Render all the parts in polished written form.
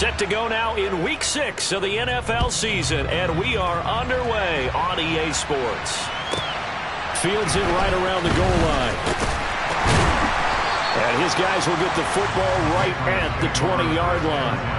Set to go now in Week 6 of the NFL season, and we are underway on EA Sports. Fields it right around the goal line. And his guys will get the football right at the 20-yard line.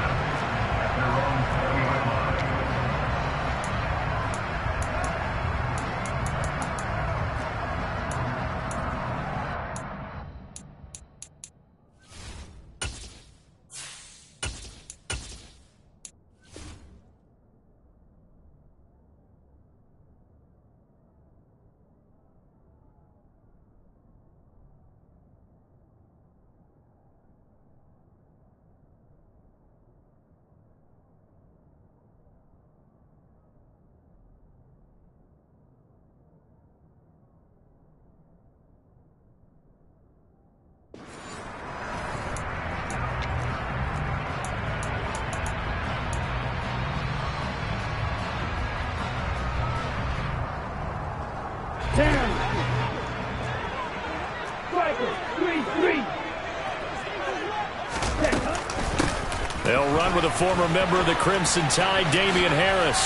They'll run with a former member of the Crimson Tide, Damian Harris.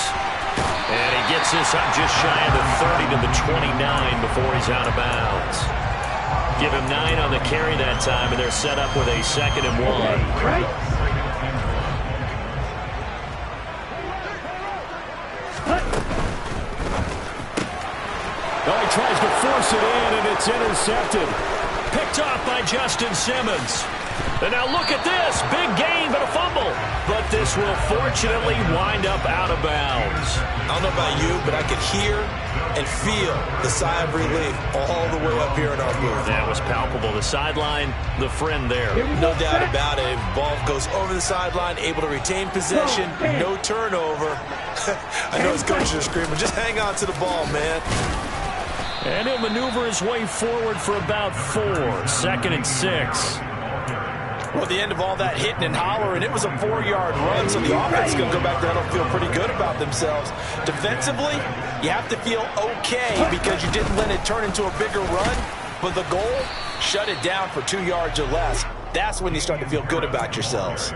And he gets this up just shy of the 30 to the 29 before he's out of bounds. Give him 9 on the carry that time, and they're set up with a 2nd and 1. Oh, he tries to force it in, and it's intercepted. Picked off by Justin Simmons. And now look at this. Big gain, but a fumble. But this will fortunately wind up out of bounds. I don't know about you, but I could hear and feel the sigh of relief all the way up here in our booth. That was palpable. The sideline, the friend there. No doubt about it. Ball goes over the sideline, able to retain possession, no turnover. I know his coaches are screaming, just hang on to the ball, man. And he'll maneuver his way forward for about 4. 2nd and 6. Well, at the end of all that hitting and hollering, it was a 4-yard run, so the offense is going to go back there and feel pretty good about themselves. Defensively, you have to feel okay because you didn't let it turn into a bigger run, but the goal, shut it down for 2 yards or less. That's when you start to feel good about yourselves.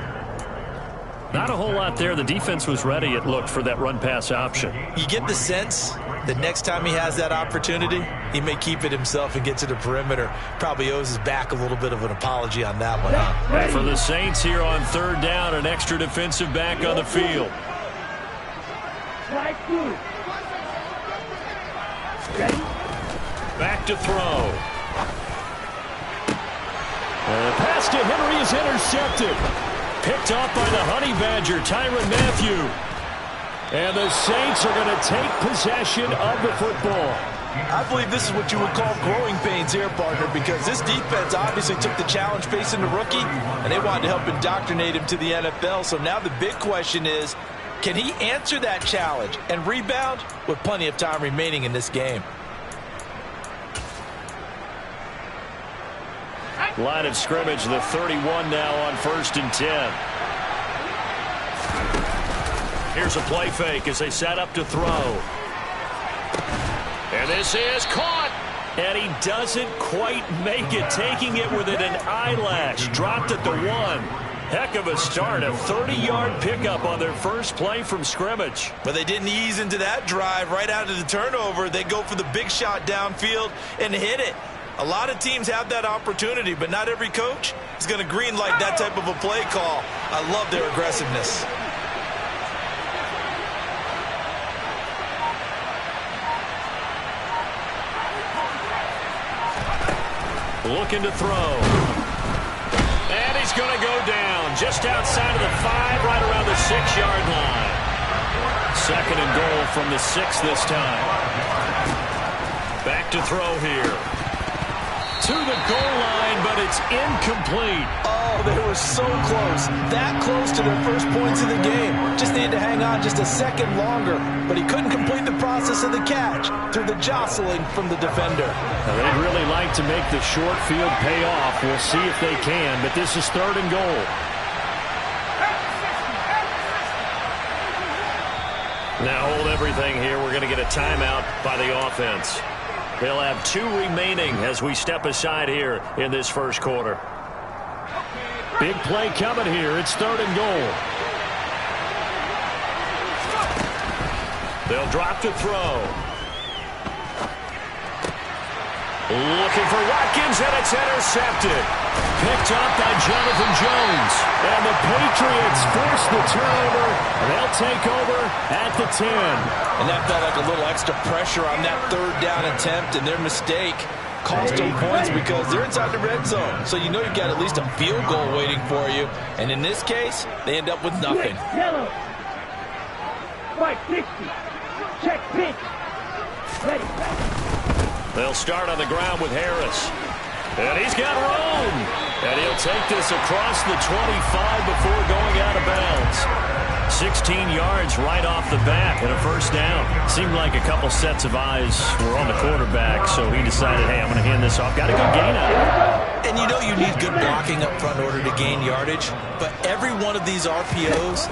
Not a whole lot there. The defense was ready, it looked, for that run-pass option. You get the sense that next time he has that opportunity, he may keep it himself and get to the perimeter. Probably owes his back a little bit of an apology on that one, huh? And for the Saints here on 3rd down, an extra defensive back on the field. Back to throw. And the pass to Henry is intercepted. Picked off by the Honey Badger, Tyrann Mathieu. And the Saints are going to take possession of the football. I believe this is what you would call growing pains here, partner, because this defense obviously took the challenge facing the rookie, and they wanted to help indoctrinate him to the NFL. So now the big question is, can he answer that challenge and rebound with plenty of time remaining in this game? Line of scrimmage, the 31 now on 1st and 10. Here's a play fake as they set up to throw. And this is caught. And he doesn't quite make it, taking it within an eyelash. Dropped at the 1. Heck of a start, a 30-yard pickup on their first play from scrimmage. But they didn't ease into that drive right out of the turnover. They go for the big shot downfield and hit it. A lot of teams have that opportunity, but not every coach is going to green-light that type of a play call. I love their aggressiveness. Looking to throw. And he's going to go down just outside of the 5, right around the 6-yard line. 2nd and goal from the 6 this time. Back to throw here. To the goal line, but it's incomplete. Oh, they were so close. That close to their first points of the game. Just needed to hang on just a second longer, but he couldn't complete the process of the catch through the jostling from the defender. Now, they'd really like to make the short field pay off. We'll see if they can, but this is 3rd and goal. Now hold everything here. We're going to get a timeout by the offense. They'll have 2 remaining as we step aside here in this first quarter. Big play coming here. It's 3rd and goal. They'll drop to throw. Looking for Watkins, and it's intercepted. Picked up by Jonathan Jones. And the Patriots force the turnover. They'll take over at the 10. And that felt like a little extra pressure on that third down attempt, and their mistake cost them points because they're inside the red zone. So you know you've got at least a field goal waiting for you. And in this case, they end up with nothing. Yellow. 560. Check pitch. Ready. They'll start on the ground with Harris. And he's got room. And he'll take this across the 25 before going out of bounds. 16 yards right off the bat and a first down. Seemed like a couple sets of eyes were on the quarterback, so he decided, hey, I'm going to hand this off. Got a good gain out of it. And you know you need good blocking up front in order to gain yardage. But every one of these RPOs,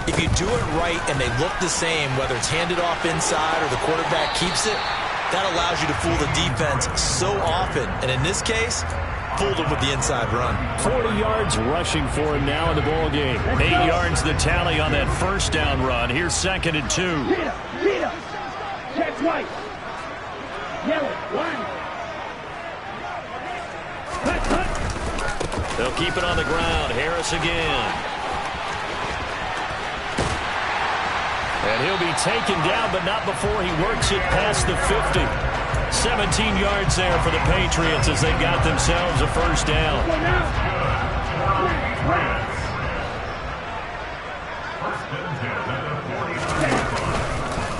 if you do it right and they look the same, whether it's handed off inside or the quarterback keeps it, that allows you to fool the defense so often. And in this case, fooled them with the inside run. 40 yards rushing for him now in the ball game. 8 yards the tally on that first down run. Here's 2nd and 2. Peter. Check white. Yellow. 1. They'll keep it on the ground. Harris again. And he'll be taken down, but not before he works it past the 50. 17 yards there for the Patriots as they got themselves a first down.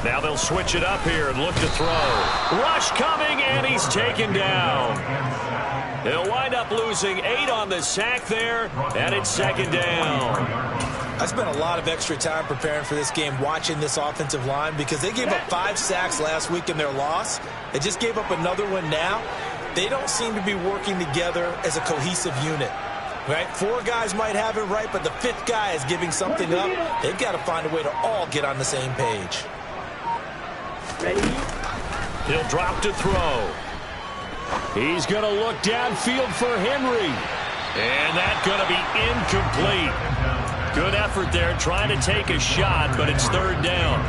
Now they'll switch it up here and look to throw. Rush coming, and he's taken down. They'll wind up losing 8 on the sack there, and it's 2nd down. I spent a lot of extra time preparing for this game watching this offensive line because they gave up 5 sacks last week in their loss. They just gave up another one now. They don't seem to be working together as a cohesive unit. Right? 4 guys might have it right, but the 5th guy is giving something up. They've got to find a way to all get on the same page. He'll drop to throw. He's going to look downfield for Henry. And that's going to be incomplete. Good effort there, trying to take a shot, but it's 3rd down.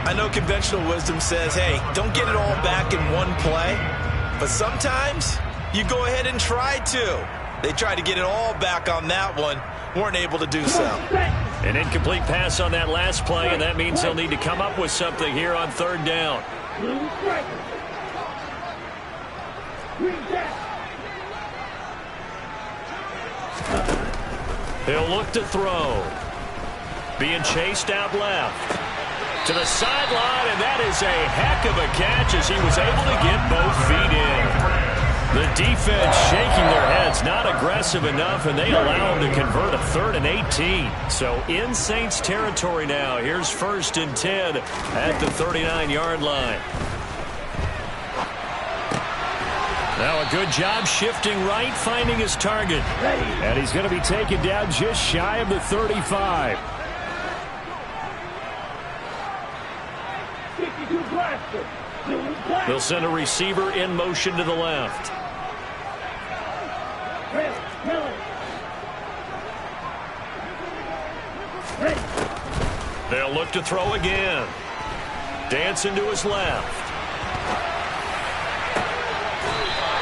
I know conventional wisdom says, hey, don't get it all back in one play. But sometimes you go ahead and try to. They tried to get it all back on that one. Weren't able to do so. An incomplete pass on that last play, and that means they'll need to come up with something here on 3rd down. He'll look to throw. Being chased out left. To the sideline, and that is a heck of a catch as he was able to get both feet in. The defense shaking their heads, not aggressive enough, and they allow him to convert a 3rd and 18. So in Saints territory now. Here's 1st and 10 at the 39-yard line. Now a good job shifting right, finding his target. And he's going to be taken down just shy of the 35. They'll send a receiver in motion to the left. They'll look to throw again. Dancing to his left.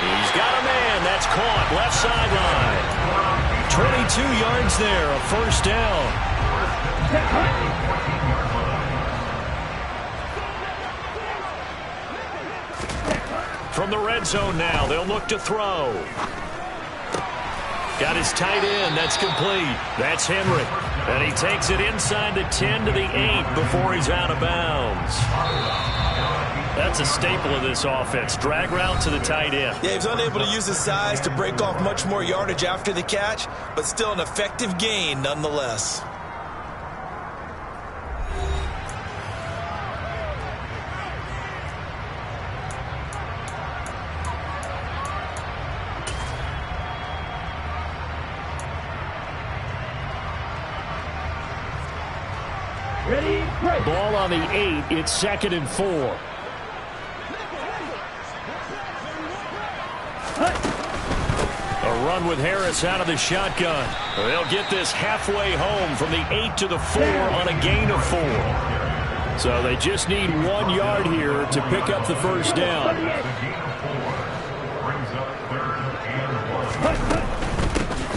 He's got a man. That's caught. Left sideline. 22 yards there. A first down. From the red zone now, they'll look to throw. Got his tight end. That's complete. That's Henry. And he takes it inside the 10 to the 8 before he's out of bounds. That's a staple of this offense. Drag route to the tight end. Yeah, he was unable to use his size to break off much more yardage after the catch, but still an effective gain nonetheless. Ball on the 8. It's 2nd and 4. A run with Harris out of the shotgun. They'll get this halfway home from the 8 to the 4 on a gain of 4. So they just need 1 yard here to pick up the first down.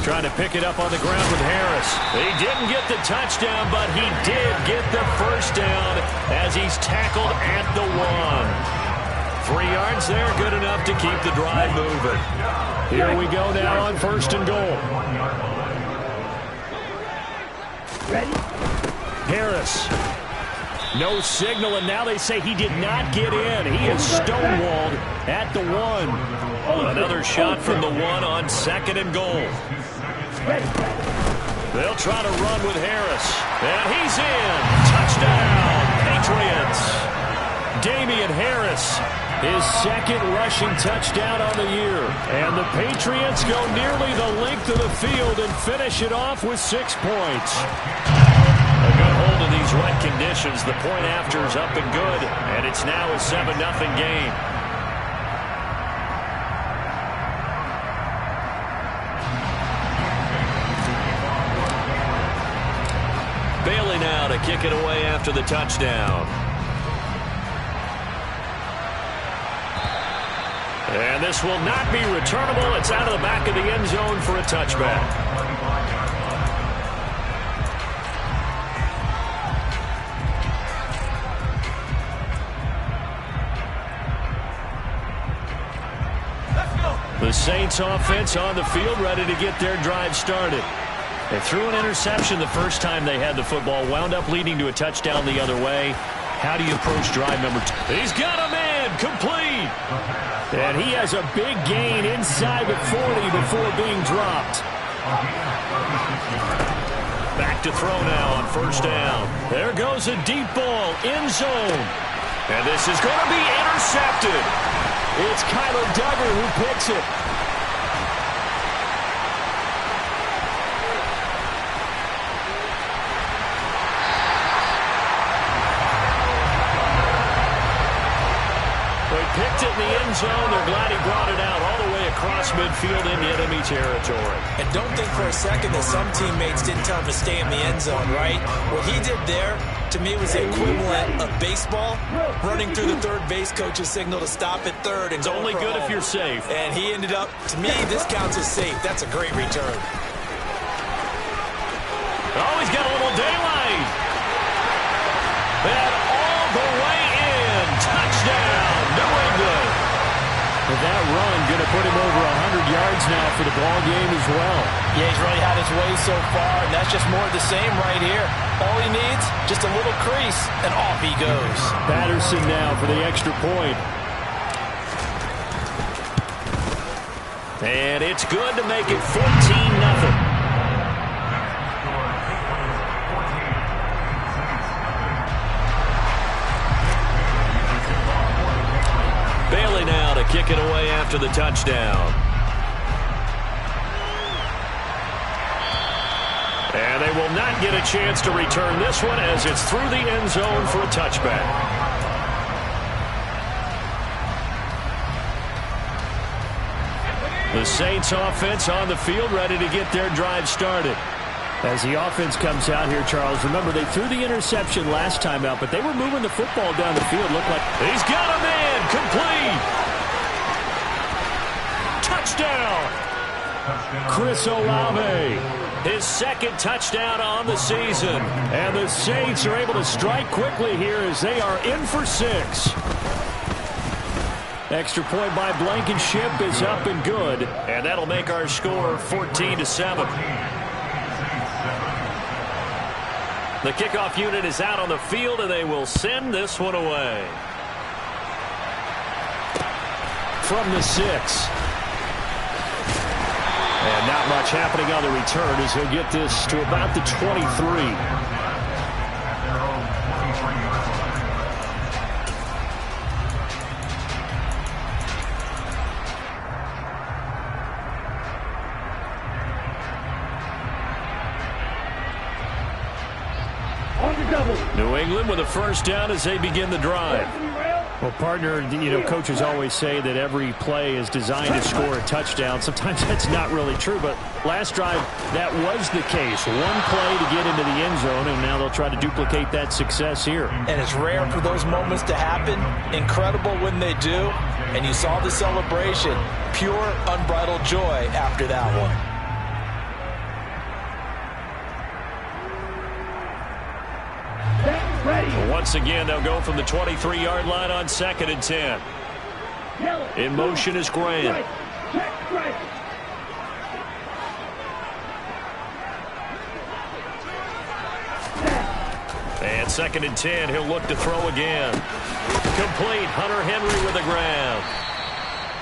Trying to pick it up on the ground with Harris. He didn't get the touchdown, but he did get the first down as he's tackled at the 1. 3 yards there, good enough to keep the drive moving. Here we go now on 1st and goal. Ready? Harris. No signal, and now they say he did not get in. He is stonewalled at the 1. Another shot from the 1 on 2nd and goal. They'll try to run with Harris. And he's in. Touchdown, Patriots. Damian Harris, his 2nd rushing touchdown on the year. And the Patriots go nearly the length of the field and finish it off with 6 points. A good hold of these wet conditions. The point after is up and good, and it's now a 7-0 game. Bailey now to kick it away after the touchdown. And this will not be returnable. It's out of the back of the end zone for a touchback. The Saints offense on the field, ready to get their drive started. They threw an interception the first time they had the football, wound up leading to a touchdown the other way. How do you approach drive number 2? He's got a man, complete. And he has a big gain inside the 40 before being dropped. Back to throw now on 1st down. There goes a deep ball, end zone. And this is going to be intercepted. It's Kyler Duggar who picks it. They picked it in the end zone. They're glad he brought it out all the way across midfield into enemy territory. And don't think for a second that some teammates didn't tell him to stay in the end zone, right? What he did there, to me, was the equivalent of baseball running through the third base coach's signal to stop at third. And It's only good if you're safe. And he ended up, to me, this counts as safe. That's a great return. Oh, he's got a little daylight. And all the way in. Touchdown, New England. With that run, going to put him over 100 yards now for the ball game as well. Yeah, he's really had his way so far, and that's just more of the same right here. All he needs, just a little crease, and off he goes. Patterson now for the extra point. And it's good to make it 14-0. Bailey now to kick it away after the touchdown. And they will not get a chance to return this one as it's through the end zone for a touchback. The Saints offense on the field, ready to get their drive started. As the offense comes out here, Charles, remember they threw the interception last time out, but they were moving the football down the field. Looked like he's got a man, complete. Touchdown. Chris Olave. His 2nd touchdown on the season. And the Saints are able to strike quickly here as they are in for 6. Extra point by Blankenship is up and good. And that'll make our score 14-7. The kickoff unit is out on the field, and they will send this one away. From the 6. And not much happening on the return as he'll get this to about the 23. On the double. New England with a first down as they begin the drive. Well, partner, coaches always say that every play is designed to score a touchdown. Sometimes that's not really true, but last drive, that was the case. One play to get into the end zone, and now they'll try to duplicate that success here. And it's rare for those moments to happen. Incredible when they do. And you saw the celebration. Pure, unbridled joy after that one. Once again, they'll go from the 23-yard line on 2nd and 10. In motion is Grant. And 2nd and 10, he'll look to throw again. Complete. Hunter Henry with the ground.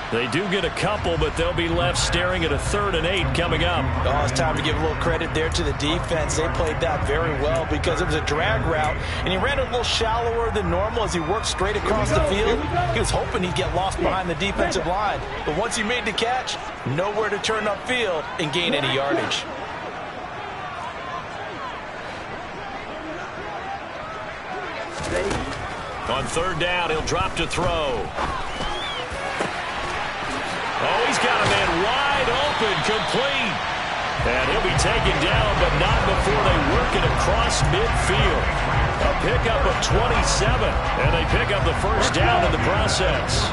They do get a couple, but they'll be left staring at a 3rd and 8 coming up. Oh, it's time to give a little credit there to the defense. They played that very well because it was a drag route, and he ran a little shallower than normal as he worked straight across the field. He was hoping he'd get lost behind the defensive line, but once he made the catch, nowhere to turn upfield and gain any yardage. On 3rd down, he'll drop to throw. Oh, he's got a man wide open, complete. And he'll be taken down, but not before they work it across midfield. A pickup of 27, and they pick up the 1st down in the process.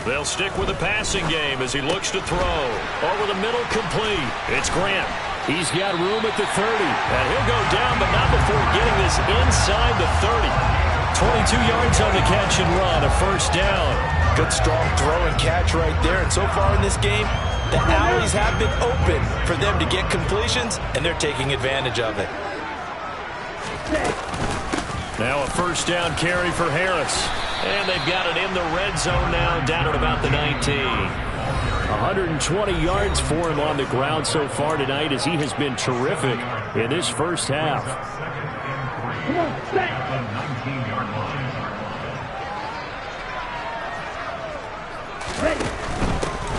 They'll stick with the passing game as he looks to throw. Over the middle, complete. It's Grant. He's got room at the 30. And he'll go down, but not before getting this inside the 30. 22 yards on the catch and run, a 1st down. Good strong throw and catch right there. And so far in this game, the alleys have been open for them to get completions, and they're taking advantage of it. Now a 1st down carry for Harris. And they've got it in the red zone now, down at about the 19. 120 yards for him on the ground so far tonight as he has been terrific in this first half. Come on, set.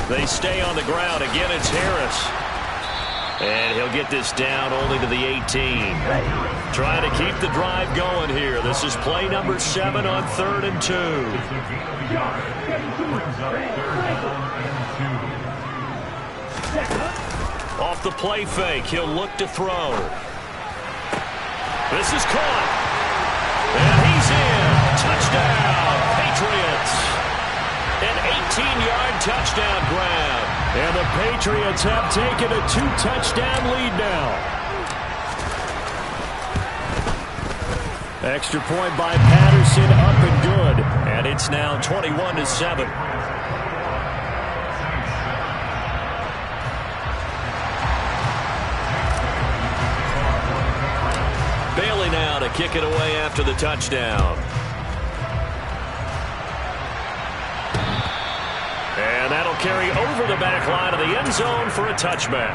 They stay on the ground. Again, it's Harris. And he'll get this down only to the 18. Trying to keep the drive going here. This is play number 7 on 3rd and 2. Off the play fake, he'll look to throw. This is caught. And he's in. Touchdown, Patriots. An 18-yard touchdown grab. And the Patriots have taken a 2-touchdown lead now. Extra point by Patterson, up and good. And it's now 21-7. Bailey now to kick it away after the touchdown. And that'll carry over the back line of the end zone for a touchback.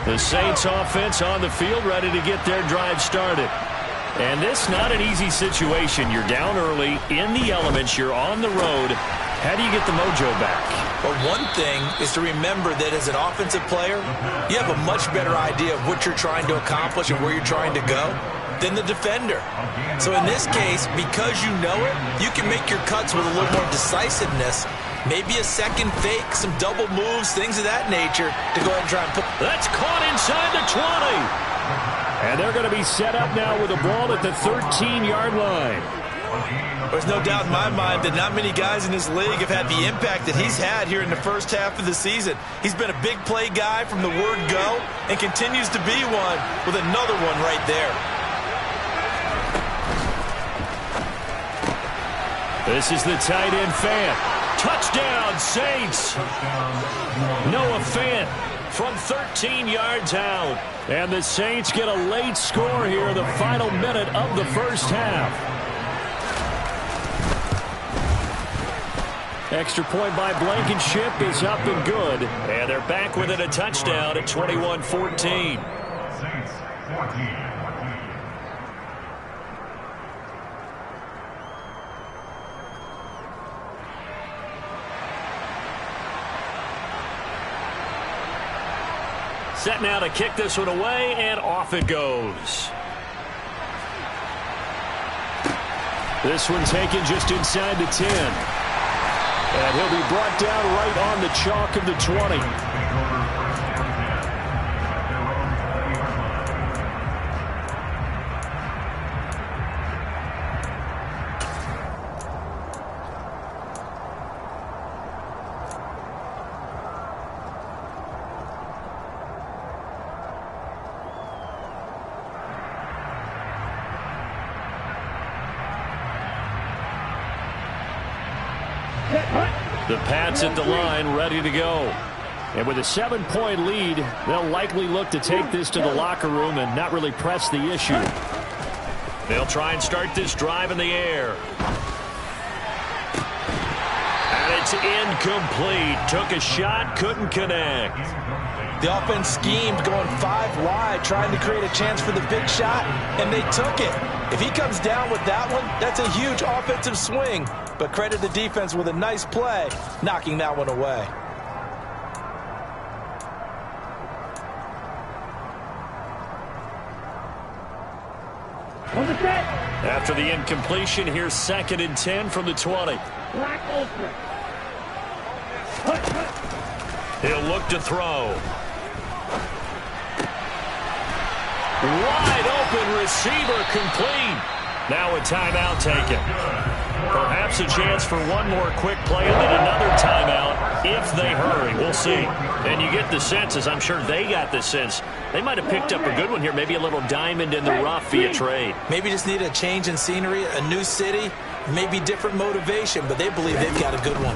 The Saints offense on the field, ready to get their drive started. And this not an easy situation. You're down early, in the elements, you're on the road. How do you get the mojo back? Well, one thing is to remember that as an offensive player, you have a much better idea of what you're trying to accomplish and where you're trying to go than the defender. So in this case, because you know it, you can make your cuts with a little more decisiveness. Maybe a second fake, some double moves, things of that nature to go ahead and try and put. That's caught inside the 20. And they're going to be set up now with a ball at the 13-yard line. There's no doubt in my mind that not many guys in this league have had the impact that he's had here in the first half of the season. He's been a big play guy from the word go and continues to be one with another one right there. This is the tight end Fant. Touchdown, Saints. Noah Fant from 13 yards out. And the Saints get a late score here, the final minute of the first half. Extra point by Blankenship is up and good. And they're back within a touchdown at 21-14. Set now to kick this one away, and off it goes. This one taken just inside the 10. And he'll be brought down right on the chalk of the 20. The Pats at the line, ready to go. And with a 7-point lead, they'll likely look to take this to the locker room and not really press the issue. They'll try and start this drive in the air. And it's incomplete. Took a shot, couldn't connect. The offense schemed, going 5 wide, trying to create a chance for the big shot, and they took it. If he comes down with that one, that's a huge offensive swing. But credit the defense with a nice play, knocking that one away. On the set. After the incompletion, here's 2nd and 10 from the 20. Black open. He'll look to throw. Wide open receiver, complete. Now a timeout taken. Perhaps a chance for one more quick play and then another timeout if they hurry. We'll see. And you get the sense, as I'm sure they got the sense, they might have picked up a good one here, maybe a little diamond in the rough via trade. Maybe just need a change in scenery, a new city, maybe different motivation, but they believe they've got a good one.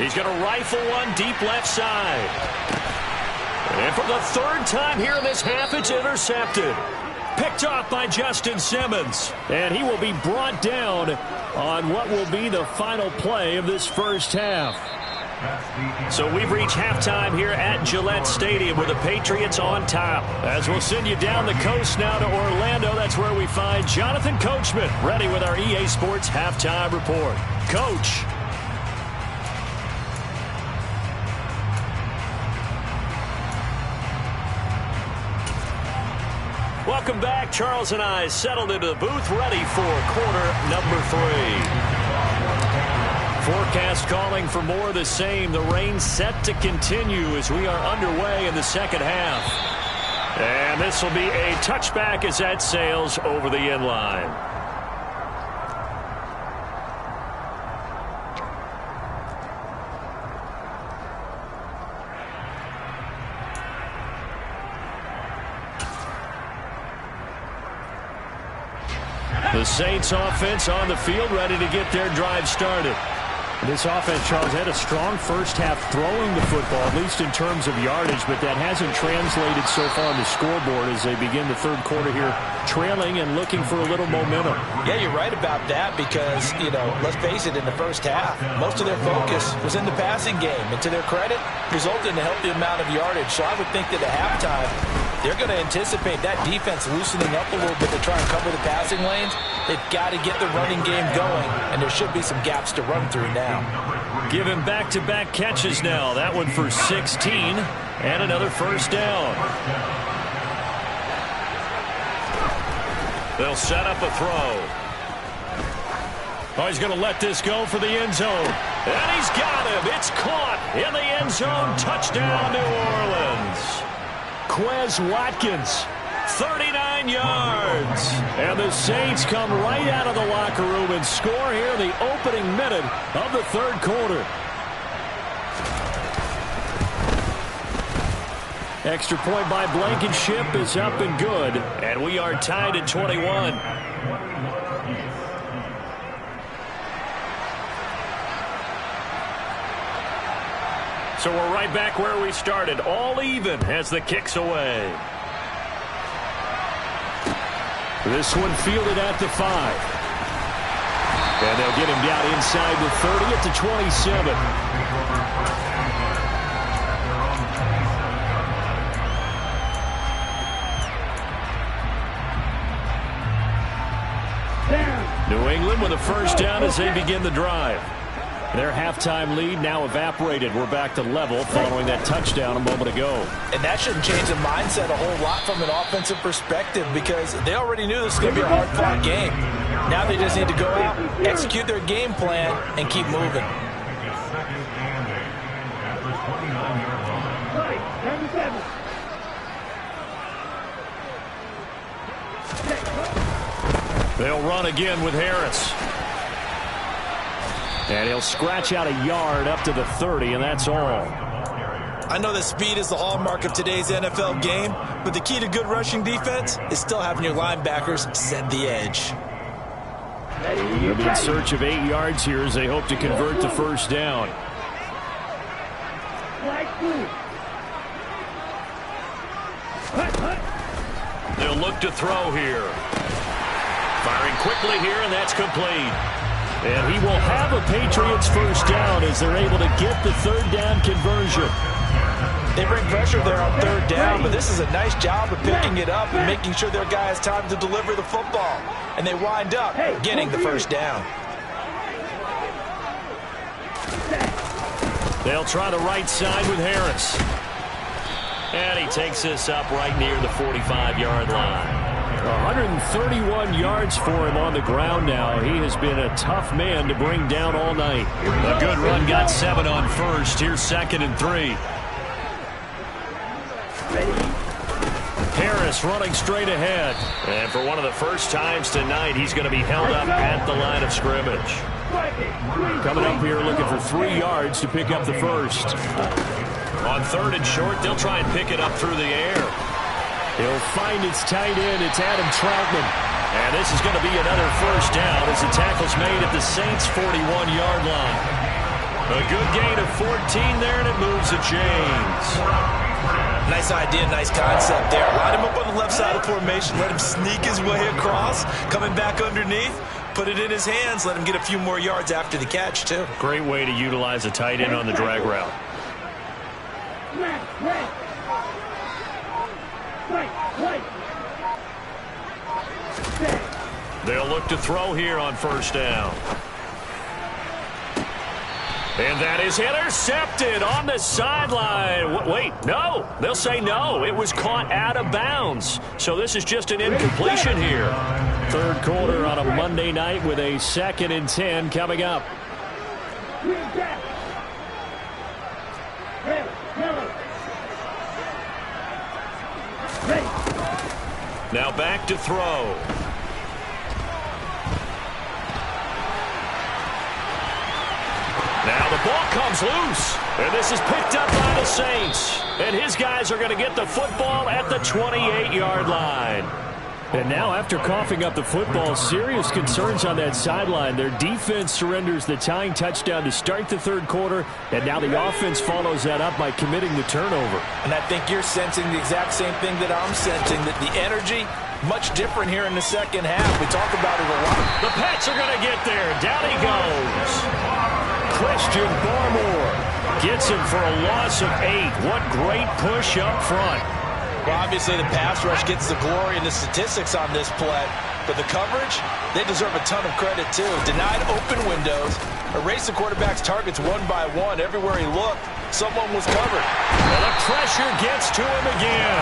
He's going to rifle one deep left side. And for the 3rd time here in this half, it's intercepted. Picked off by Justin Simmons. And he will be brought down on what will be the final play of this first half. So we've reached halftime here at Gillette Stadium with the Patriots on top. As we'll send you down the coast now to Orlando, that's where we find Jonathan Coachman ready with our EA Sports Halftime Report. Coach. Welcome back. Charles and I settled into the booth, ready for quarter number 3. Forecast calling for more of the same. The rain set to continue as we are underway in the second half. And this will be a touchback as that sails over the end line. The Saints offense on the field, ready to get their drive started. This offense, Charles, had a strong first half throwing the football, at least in terms of yardage, but that hasn't translated so far on the scoreboard as they begin the third quarter here, trailing and looking for a little momentum. Yeah, you're right about that because, let's face it, in the first half, most of their focus was in the passing game. And to their credit, resulted in a healthy amount of yardage. So I would think that at halftime, they're going to anticipate that defense loosening up a little bit to try and cover the passing lanes. They've got to get the running game going, and there should be some gaps to run through now. Giving back-to-back catches now. That one for 16, and another first down. They'll set up a throw. Oh, he's going to let this go for the end zone. And he's got him. It's caught in the end zone. Touchdown, New Orleans. Quez Watkins, 39 yards. And the Saints come right out of the locker room and score here in the opening minute of the third quarter. Extra point by Blankenship is up and good. And we are tied at 21. So we're right back where we started, all even as the kick's away. This one fielded at the 5. And they'll get him down inside the 30 at the 27. New England with a first down as they begin the drive. Their halftime lead now evaporated. We're back to level following that touchdown a moment ago. And that shouldn't change the mindset a whole lot from an offensive perspective because they already knew this was going to be a hard-fought game. Now they just need to go out, execute their game plan, and keep moving. They'll run again with Harris. And he'll scratch out a yard up to the 30, and that's all. I know that speed is the hallmark of today's NFL game, but the key to good rushing defense is still having your linebackers set the edge. They'll be in search of 8 yards here as they hope to convert the first down. They'll look to throw here. Firing quickly here, and that's complete. And he will have a Patriots first down as they're able to get the third down conversion. They bring pressure there on third down, but this is a nice job of picking it up and making sure their guy has time to deliver the football. And they wind up getting the first down. They'll try the right side with Harris. And he takes this up right near the 45-yard line. 131 yards for him on the ground now. He has been a tough man to bring down all night. A good run, got 7 on first. Here's 2nd and 3. Harris running straight ahead. And for one of the first times tonight, he's going to be held up at the line of scrimmage. Coming up here looking for 3 yards to pick up the first. On 3rd and short, they'll try and pick it up through the air. He'll find its tight end. It's Adam Troutman. And this is going to be another first down as the tackle's made at the Saints' 41-yard line. A good gain of 14 there, and it moves the chains. Nice idea, nice concept there. Line him up on the left side of the formation. Let him sneak his way across. Coming back underneath. Put it in his hands. Let him get a few more yards after the catch, too. Great way to utilize a tight end on the drag route. They'll look to throw here on first down. And that is intercepted on the sideline. Wait, no. They'll say no. It was caught out of bounds. So this is just an incompletion here. Third quarter on a Monday night with a 2nd and 10 coming up. Now back to throw. Now the ball comes loose. And this is picked up by the Saints. And his guys are going to get the football at the 28-yard line. And now after coughing up the football, serious concerns on that sideline. Their defense surrenders the tying touchdown to start the third quarter, and now the offense follows that up by committing the turnover. And I think you're sensing the exact same thing that I'm sensing, that the energy much different here in the second half. We talk about it a lot. The Pats are going to get there. Down he goes. Christian Barmore gets him for a loss of 8. What great push up front. Well, obviously the pass rush gets the glory and the statistics on this play, but the coverage, they deserve a ton of credit too. Denied open windows, erased the quarterback's targets one by one. Everywhere he looked, someone was covered. And the pressure gets to him again.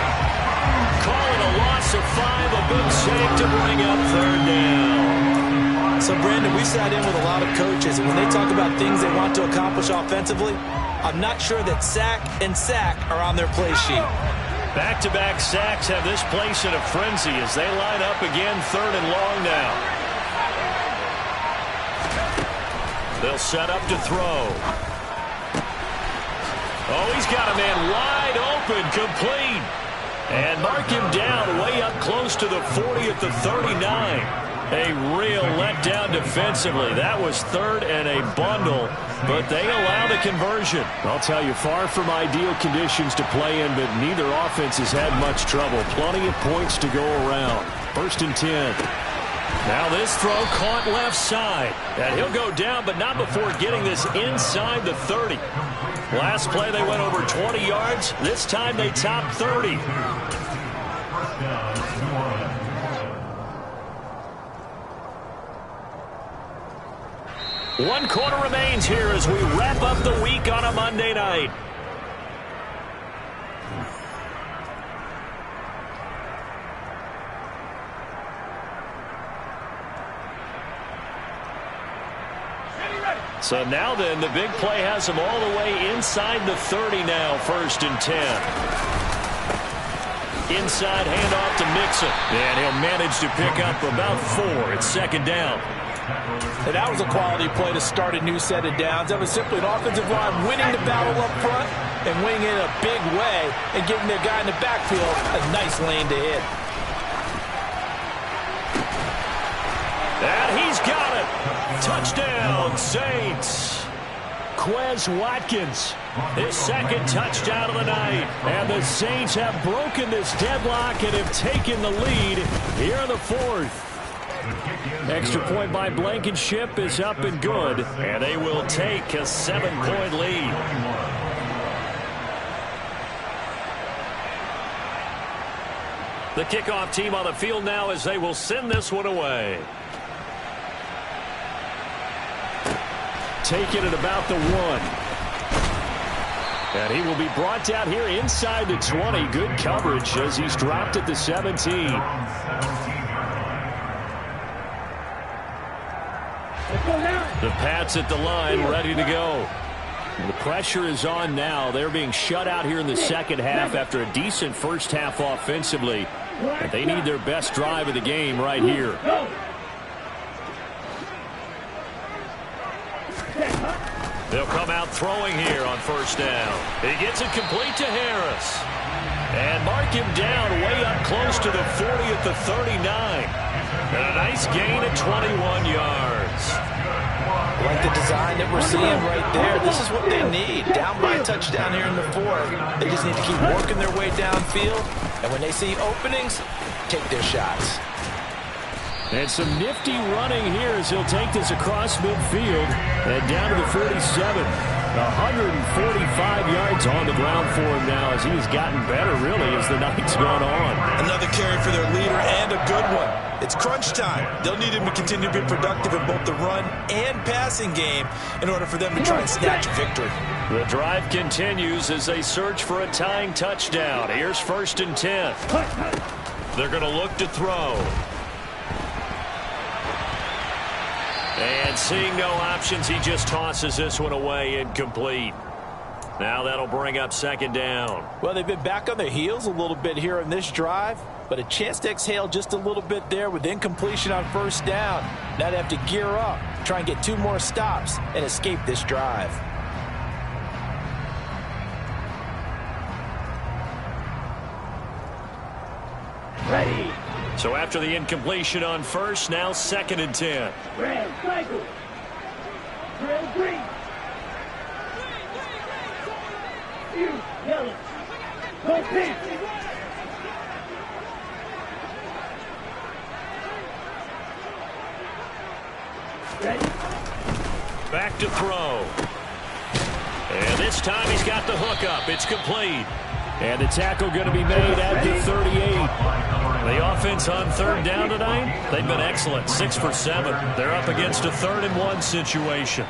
Calling a loss of 5, a big save to bring up third down. So, Brandon, we sat in with a lot of coaches, and when they talk about things they want to accomplish offensively, I'm not sure that sack and sack are on their play sheet. Back-to-back sacks have this place in a frenzy as they line up again 3rd and long now. They'll set up to throw. Oh, he's got a man wide open, complete. And mark him down way up close to the 40 at the 39. A real letdown defensively. That was 3rd and a bundle, but they allow the conversion. I'll tell you, far from ideal conditions to play in, but neither offense has had much trouble. Plenty of points to go around. 1st and 10. Now this throw caught left side. And he'll go down, but not before getting this inside the 30. Last play they went over 20 yards. This time they topped 30. 1 quarter remains here as we wrap up the week on a Monday night. So now then, the big play has him all the way inside the 30 now, 1st and 10. Inside handoff to Mixon, and he'll manage to pick up about 4. It's 2nd down. And that was a quality play to start a new set of downs. That was simply an offensive line winning the battle up front and winning it in a big way and giving their guy in the backfield a nice lane to hit. And he's got it. Touchdown, Saints. Quez Watkins, his 2nd touchdown of the night. And the Saints have broken this deadlock and have taken the lead here in the 4th. Extra point by Blankenship is up and good. And they will take a 7-point lead. The kickoff team on the field now as they will send this one away. Taking it about the 1. And he will be brought down here inside the 20. Good coverage as he's dropped at the 17. The Pats at the line ready to go. The pressure is on now. They're being shut out here in the 2nd half after a decent first half offensively. But they need their best drive of the game right here. They'll come out throwing here on 1st down. He gets it complete to Harris. And mark him down way up close to the 40 at the 39. And a nice gain at 21 yards. Like the design that we're seeing right there. This is what they need. Down by a touchdown here in the 4th. They just need to keep working their way downfield. And when they see openings, take their shots. And some nifty running here as he'll take this across midfield and down to the 47. 145 yards on the ground for him now as he has gotten better, really, as the night's gone on. Another carry for their leader and a good one. It's crunch time. They'll need him to continue to be productive in both the run and passing game in order for them to try and snatch a victory. The drive continues as they search for a tying touchdown. Here's 1st and 10. They're going to look to throw. And seeing no options, he just tosses this one away incomplete. Now that'll bring up 2nd down. Well, they've been back on their heels a little bit here in this drive, but a chance to exhale just a little bit there with incompletion on 1st down. Now they have to gear up, try and get 2 more stops, and escape this drive. Ready. So after the incompletion on 1st, now 2nd and 10. Red, cycle. Red, green. You, yellow. Go pink. Ready. Back to throw. And this time he's got the hook up. It's complete. And the tackle going to be made at the 38. The offense on 3rd down tonight, they've been excellent, 6 for 7. They're up against a 3rd and 1 situation.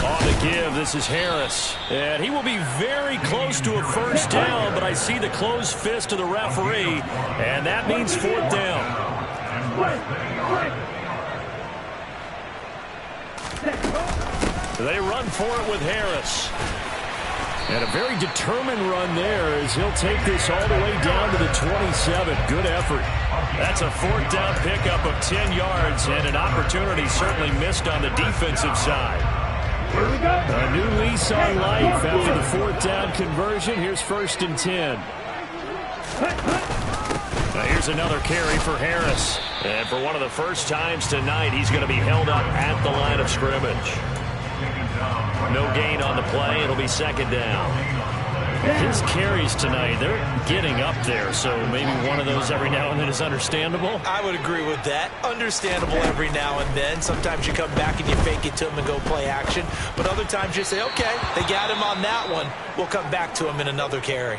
On the give, this is Harris. And he will be very close to a 1st down, but I see the closed fist of the referee, and that means 4th down. They run for it with Harris. And a very determined run there as he'll take this all the way down to the 27. Good effort. That's a 4th down pickup of 10 yards and an opportunity certainly missed on the defensive side. Here we go. A new lease on life after the 4th down conversion. Here's 1st and 10. Now here's another carry for Harris. And for one of the first times tonight, he's going to be held up at the line of scrimmage. No gain on the play. It'll be 2nd down. His carries tonight, they're getting up there, so maybe one of those every now and then is understandable. I would agree with that. Understandable every now and then. Sometimes you come back and you fake it to him and go play action. But other times you say, okay, they got him on that one. We'll come back to him in another carry.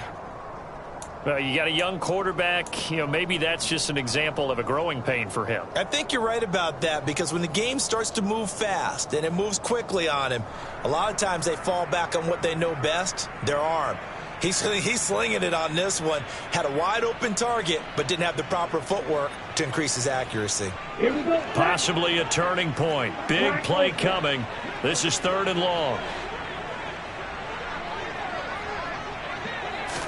Well, you got a young quarterback. Maybe that's just an example of a growing pain for him. I think you're right about that, because when the game starts to move fast and it moves quickly on him, a lot of times they fall back on what they know best, their arm. He's slinging it on this one. Had a wide open target, but didn't have the proper footwork to increase his accuracy. Here we go. Possibly a turning point. Big play coming. This is 3rd and long.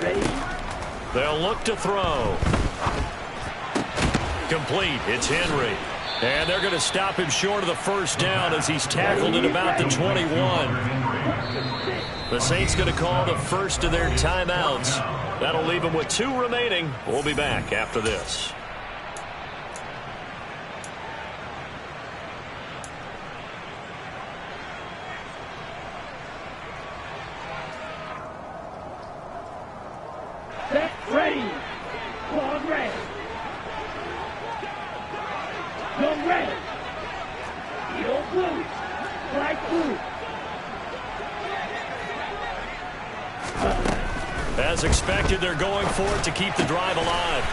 Ready? They'll look to throw. Complete. It's Henry. And they're going to stop him short of the first down as he's tackled at about the 21. The Saints going to call the first of their timeouts. That'll leave them with 2 remaining. We'll be back after this. Set. Ready. Squad ready. Go ready. Yellow blue. Black blue. As expected, they're going for it to keep the drive alive.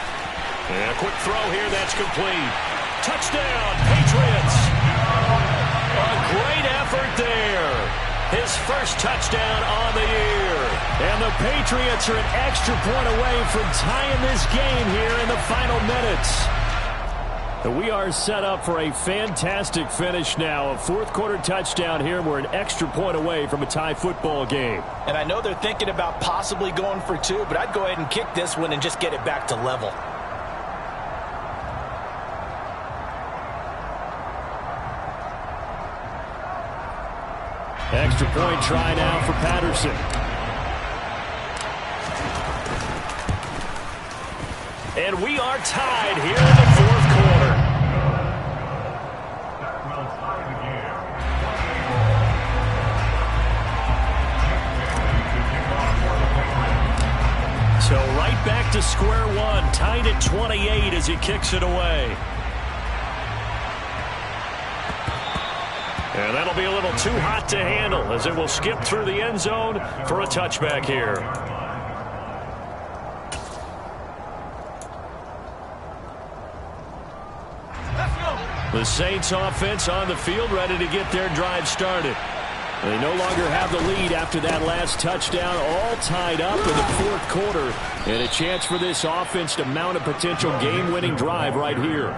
And a quick throw here, that's complete. Touchdown, Patriots. A great effort there. His first touchdown on the year. And the Patriots are an extra point away from tying this game here in the final minutes. We are set up for a fantastic finish now. A 4th quarter touchdown here. We're an extra point away from a tie football game. And I know they're thinking about possibly going for 2, but I'd go ahead and kick this one and just get it back to level. Extra point try now for Patterson. And we are tied here in the 4th quarter. So right back to square one, tied at 28 as he kicks it away. And that'll be a little too hot to handle as it will skip through the end zone for a touchback here. The Saints offense on the field, ready to get their drive started. They no longer have the lead after that last touchdown, all tied up in the 4th quarter. And a chance for this offense to mount a potential game-winning drive right here.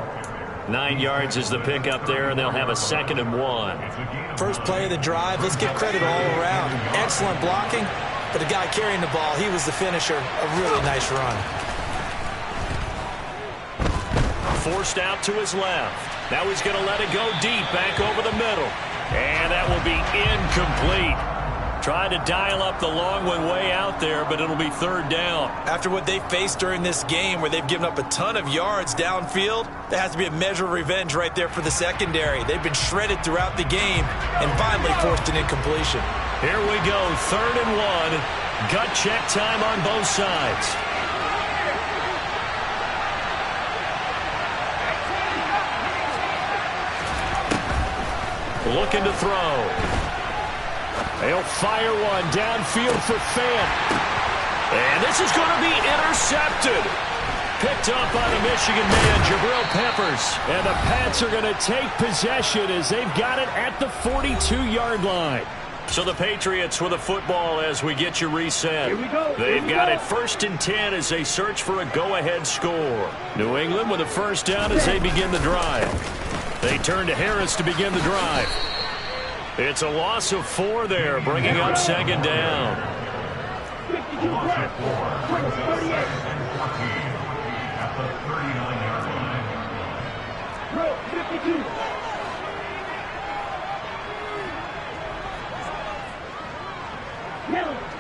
9 yards is the pickup there, and they'll have a 2nd and 1. First play of the drive, let's give credit all around. Excellent blocking, but the guy carrying the ball, he was the finisher. A really nice run. Forced out to his left. Now he's going to let it go deep, back over the middle. And that will be incomplete. Tried to dial up the long one way out there, but it'll be 3rd down. After what they faced during this game where they've given up a ton of yards downfield, there has to be a measure of revenge right there for the secondary. They've been shredded throughout the game and finally forced an incompletion. Here we go, 3rd and 1. Gut check time on both sides. Looking to throw. They'll fire one downfield for Fant. And this is going to be intercepted. Picked up by the Michigan man, Jabril Peppers. And the Pats are going to take possession as they've got it at the 42-yard line. So the Patriots with a football as we get you reset. Here we go. They've got it 1st and 10 as they search for a go-ahead score. New England with a first down as they begin the drive. They turn to Harris to begin the drive. It's a loss of 4 there, bringing up 2nd down. 52 left. 38. Throw, 52.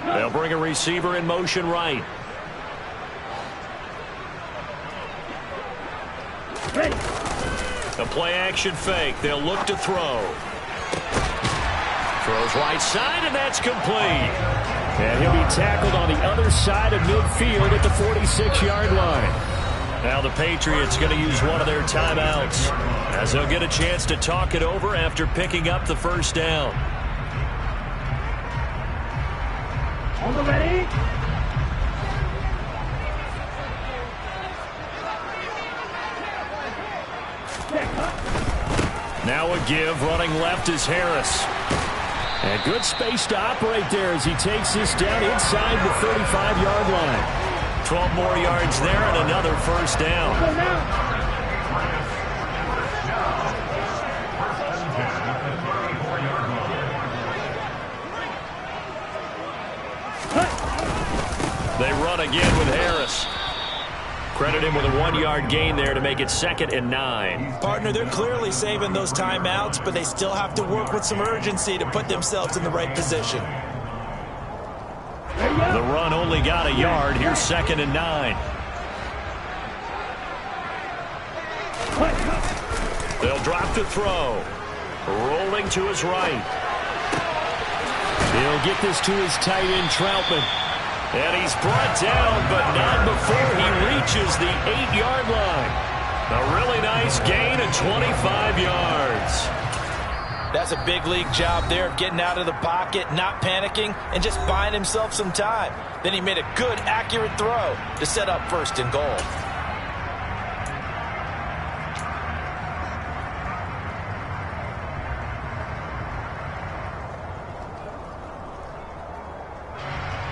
They'll bring a receiver in motion right. Ready. A play-action fake. They'll look to throw. Throws right side, and that's complete. And he'll be tackled on the other side of midfield at the 46-yard line. Now the Patriots going to use one of their timeouts as they'll get a chance to talk it over after picking up the first down. On the ready. Now a give. Running left is Harris. And good space to operate there as he takes this down inside the 35-yard line. 12 more yards there and another first down. They run again with Harris. Credit him with a 1-yard gain there to make it 2nd and 9. Partner, they're clearly saving those timeouts, but they still have to work with some urgency to put themselves in the right position. The run only got a yard. Here's 2nd and 9. They'll drop to throw. Rolling to his right. He'll get this to his tight end, Troutman. And he's brought down, but not before he reaches the 8-yard line. A really nice gain of 25 yards. That's a big league job there of getting out of the pocket, not panicking, and just buying himself some time. Then he made a good, accurate throw to set up 1st and goal.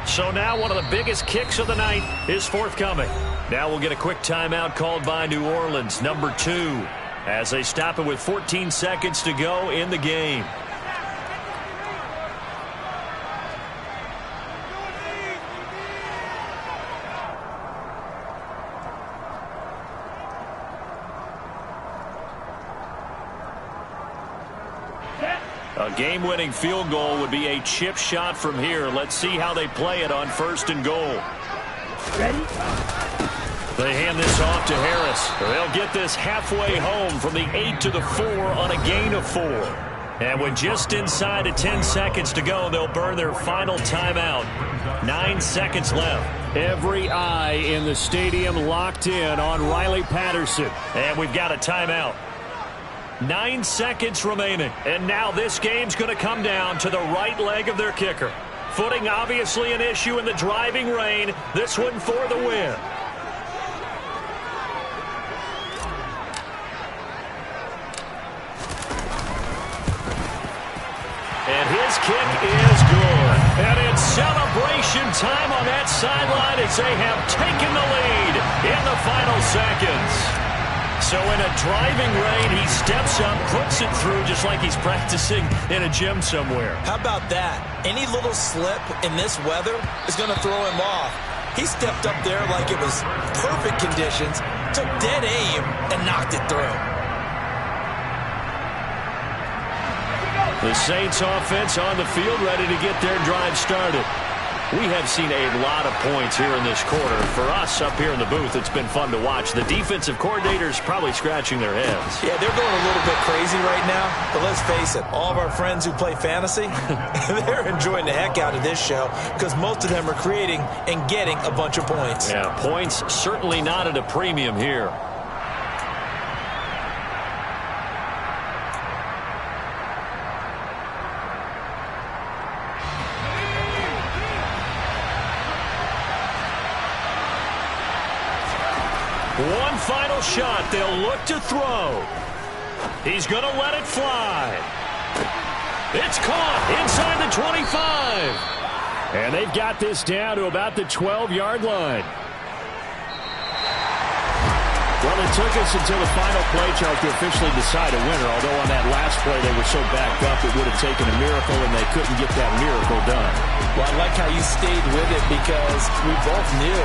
So now one of the biggest kicks of the night is forthcoming. Now we'll get a quick timeout called by New Orleans, number 2, as they stop it with 14 seconds to go in the game. A game-winning field goal would be a chip shot from here. Let's see how they play it on 1st and goal. Ready? They hand this off to Harris. They'll get this halfway home from the 8 to the 4 on a gain of 4. And with just inside of 10 seconds to go, they'll burn their final timeout. 9 seconds left. Every eye in the stadium locked in on Riley Patterson. And we've got a timeout. 9 seconds remaining. And now this game's going to come down to the right leg of their kicker. Footing obviously an issue in the driving rain. This one for the win. And his kick is good. And it's celebration time on that sideline as they have taken the lead in the final seconds. So in a driving rain, he steps up, puts it through just like he's practicing in a gym somewhere. How about that? Any little slip in this weather is going to throw him off. He stepped up there like it was perfect conditions, took dead aim, and knocked it through. The Saints offense on the field ready to get their drive started. We have seen a lot of points here in this quarter. For us up here in the booth, it's been fun to watch. The defensive coordinators probably scratching their heads. Yeah, they're going a little bit crazy right now. But let's face it, all of our friends who play fantasy, they're enjoying the heck out of this show because most of them are creating and getting a bunch of points. Yeah, points certainly not at a premium here. One final shot. They'll look to throw. He's going to let it fly. It's caught inside the 25. And they've got this down to about the 12-yard line. Well, it took us until the final play, Charles, to officially decide a winner. Although on that last play they were so backed up it would have taken a miracle, and they couldn't get that miracle done. Well, I like how you stayed with it because we both knew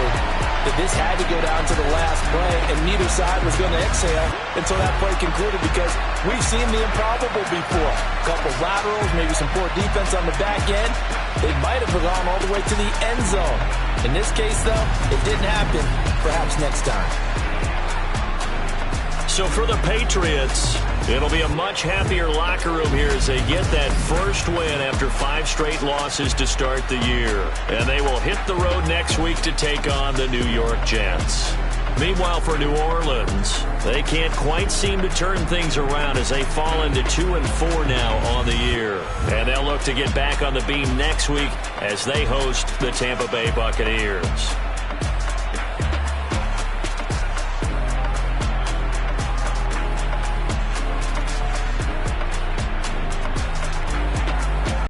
that this had to go down to the last play, and neither side was going to exhale until that play concluded because we've seen the improbable before. A couple laterals, maybe some poor defense on the back end. They might have gone all the way to the end zone. In this case, though, it didn't happen. Perhaps next time. So for the Patriots, it'll be a much happier locker room here as they get that first win after 5 straight losses to start the year. And they will hit the road next week to take on the New York Jets. Meanwhile, for New Orleans, they can't quite seem to turn things around as they fall into 2-4 now on the year. And they'll look to get back on the beam next week as they host the Tampa Bay Buccaneers.